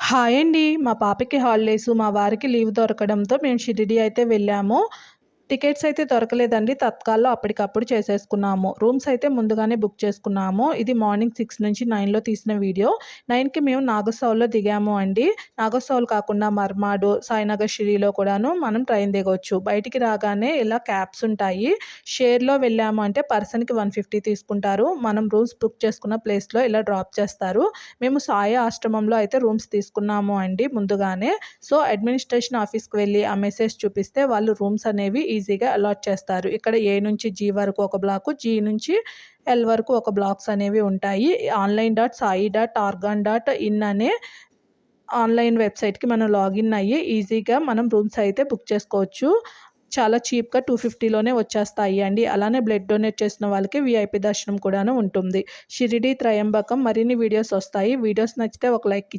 Hi అండి. మా పాపకి హాలిడేసు, మా వారికి లీవ్ దొరకడంతో మేము షిరిడీ అయితే వెళ్ళాము. టికెట్స్ అయితే దొరకలేదండి. తత్కాల్‌లో అప్పటికప్పుడు చేసేసుకున్నాము. రూమ్స్ అయితే ముందుగానే బుక్ చేసుకున్నాము. ఇది మార్నింగ్ 6 నుంచి 9లో తీసిన వీడియో. 9కి మేము నాగర్సౌల్‌లో దిగాము అండి. నాగర్సౌల్ కాకుండా మర్మాడు, సాయినగర్ షిరిడీలో కూడాను మనం ట్రైన్ దిగొచ్చు. బయటికి రాగానే ఇలా క్యాబ్స్ ఉంటాయి. షేర్‌లో వెళ్ళాము అంటే పర్సన్‌కి 150 తీసుకుంటారు. మనం రూమ్స్ బుక్ చేసుకున్న ప్లేస్‌లో ఇలా డ్రాప్ చేస్తారు. మేము సాయి ఆశ్రమంలో అయితే రూమ్స్ తీసుకున్నాము అండి ముందుగానే. సో, అడ్మినిస్ట్రేషన్ ఆఫీస్‌కి వెళ్ళి ఆ మెసేజ్ చూపిస్తే వాళ్ళు రూమ్స్ అనేవి ఈజీగా అలాట్ చేస్తారు. ఇక్కడ ఏ నుంచి జీ వరకు ఒక బ్లాకు, జీ నుంచి ఎల్ వరకు ఒక బ్లాక్స్ అనేవి ఉంటాయి. online.sai.organ.in అనే ఆన్‌లైన్ వెబ్‌సైట్‌కి మనం లాగిన్ అయ్యి ఈజీగా మనం రూమ్స్ అయితే బుక్ చేసుకోవచ్చు. చాలా చీప్‌గా 250లోనే వచ్చేస్తాయి అండి. అలానే బ్లడ్ డొనేట్ చేసిన వాళ్ళకి వీఐపీ దర్శనం కూడాను ఉంటుంది. షిరిడీ, త్రయంబకం మరిన్ని వీడియోస్ వస్తాయి. వీడియోస్ నచ్చితే ఒక లైక్ ఇచ్చి